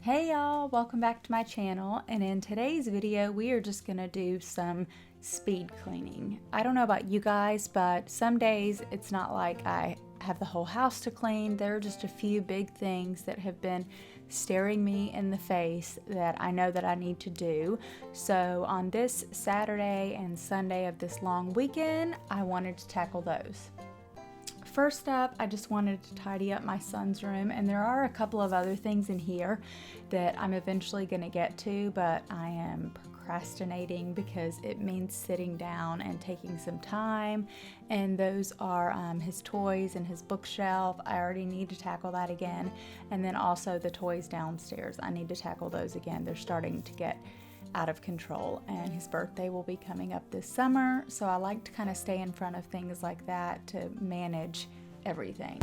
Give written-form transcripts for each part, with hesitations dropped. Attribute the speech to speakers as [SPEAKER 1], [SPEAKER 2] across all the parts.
[SPEAKER 1] Hey y'all, welcome back to my channel, and in today's video we are just gonna do some speed cleaning. I don't know about you guys, but some days it's not like I have the whole house to clean. There are just a few big things that have been staring me in the face that I know that I need to do. So on this Saturday and Sunday of this long weekend, I wanted to tackle those. First up, I just wanted to tidy up my son's room, and there are a couple of other things in here that I'm eventually going to get to, but I am procrastinating because it means sitting down and taking some time, and those are his toys and his bookshelf. I already need to tackle that again, and then also the toys downstairs. I need to tackle those again. They're starting to get out of control, and his birthday will be coming up this summer, so I like to kind of stay in front of things like that to manage everything.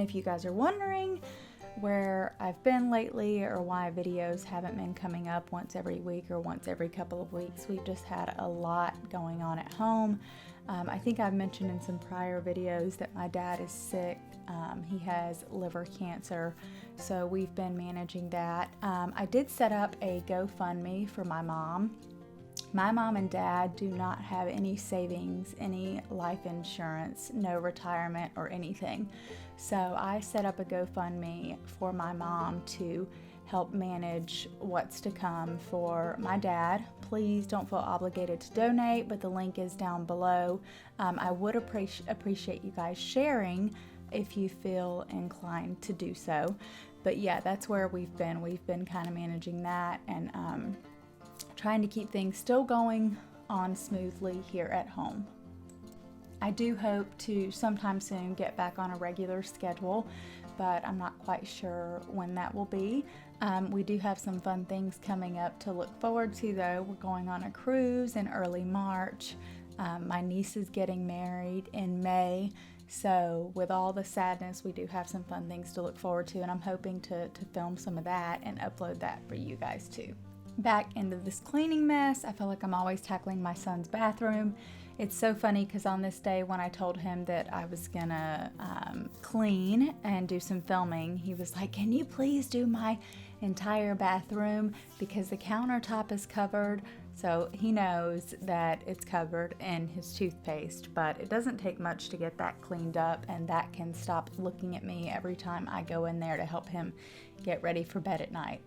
[SPEAKER 1] If you guys are wondering where I've been lately or why videos haven't been coming up once every week or once every couple of weeks, we've just had a lot going on at home. I think I've mentioned in some prior videos that my dad is sick. He has liver cancer, so we've been managing that. I did set up a GoFundMe for my mom. My mom and dad do not have any savings, any life insurance, no retirement or anything. So I set up a GoFundMe for my mom to help manage what's to come for my dad. Please don't feel obligated to donate, but the link is down below. I would appreciate you guys sharing if you feel inclined to do so. But yeah, that's where we've been. We've been kind of managing that and trying to keep things still going on smoothly here at home. I do hope to sometime soon get back on a regular schedule, but I'm not quite sure when that will be. We do have some fun things coming up to look forward to though. We're going on a cruise in early March. My niece is getting married in May. So with all the sadness, we do have some fun things to look forward to, and I'm hoping to film some of that and upload that for you guys too. Back into this cleaning mess. I feel like I'm always tackling my son's bathroom. It's so funny because on this day when I told him that I was gonna clean and do some filming, he was like, "Can you please do my entire bathroom because the countertop is covered?" So he knows that it's covered in his toothpaste, but it doesn't take much to get that cleaned up, and that can stop looking at me every time I go in there to help him get ready for bed at night.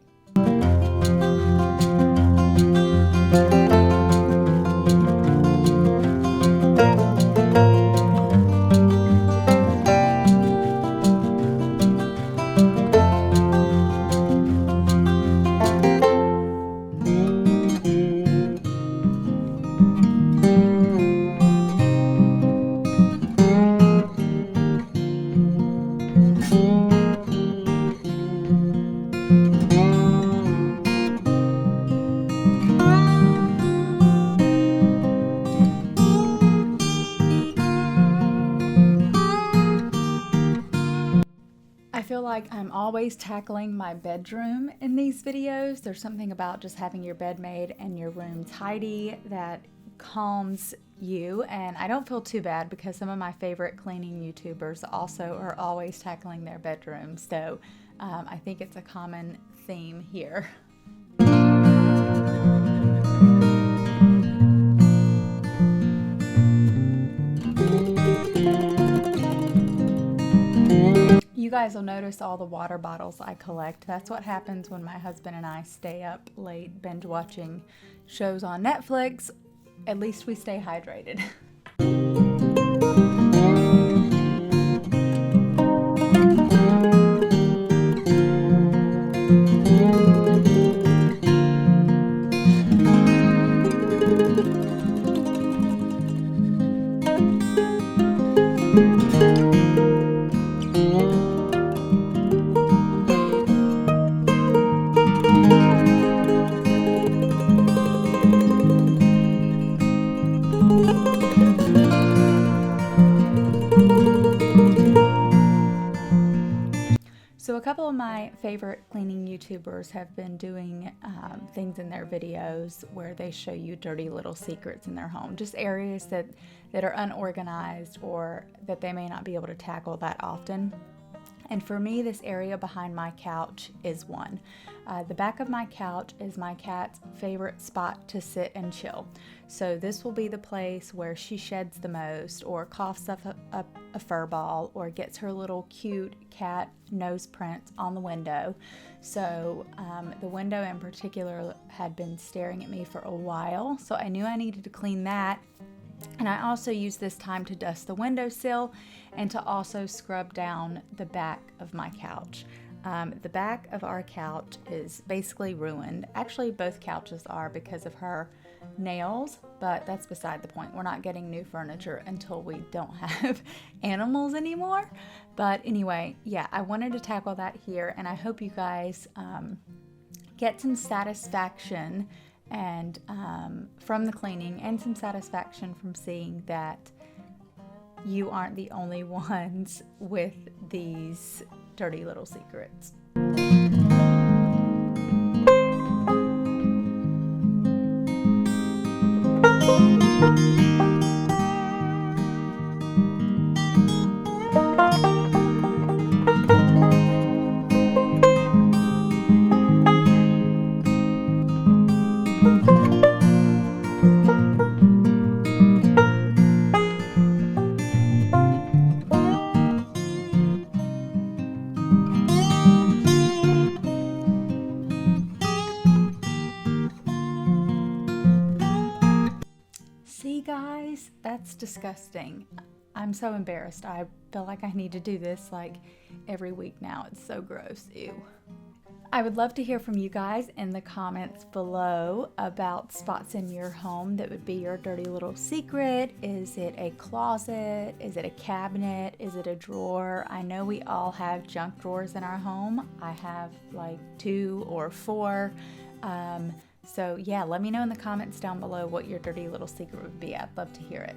[SPEAKER 1] I feel like I'm always tackling my bedroom in these videos. There's something about just having your bed made and your room tidy that calms you, and I don't feel too bad because some of my favorite cleaning YouTubers also are always tackling their bedrooms, so I think it's a common theme here. You guys will notice all the water bottles I collect. That's what happens when my husband and I stay up late binge watching shows on Netflix. At least we stay hydrated. couple of my favorite cleaning YouTubers have been doing things in their videos where they show you dirty little secrets in their home, just areas that are unorganized or that they may not be able to tackle that often. And for me, this area behind my couch is one. The back of my couch is my cat's favorite spot to sit and chill. So this will be the place where she sheds the most, or coughs up a fur ball, or gets her little cute cat nose prints on the window. So the window in particular had been staring at me for a while, so I knew I needed to clean that. And I also use this time to dust the windowsill and to also scrub down the back of my couch. The back of our couch is basically ruined. Actually, both couches are because of her nails, but that's beside the point. We're not getting new furniture until we don't have animals anymore. But anyway, yeah, I wanted to tackle that here, and I hope you guys get some satisfaction and from the cleaning, and some satisfaction from seeing that you aren't the only ones with these dirty little secrets. See, guys, that's disgusting. I'm so embarrassed. I feel like I need to do this like every week now. It's so gross. Ew. I would love to hear from you guys in the comments below about spots in your home that would be your dirty little secret. Is it a closet? Is it a cabinet? Is it a drawer? I know we all have junk drawers in our home. I have like 2 or 4. So yeah, let me know in the comments down below what your dirty little secret would be. I'd love to hear it.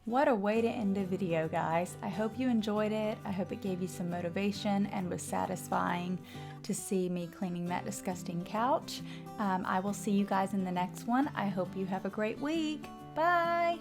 [SPEAKER 1] What a way to end a video, guys. I hope you enjoyed it. I hope it gave you some motivation and was satisfying to see me cleaning that disgusting couch. I will see you guys in the next one. I hope you have a great week. Bye!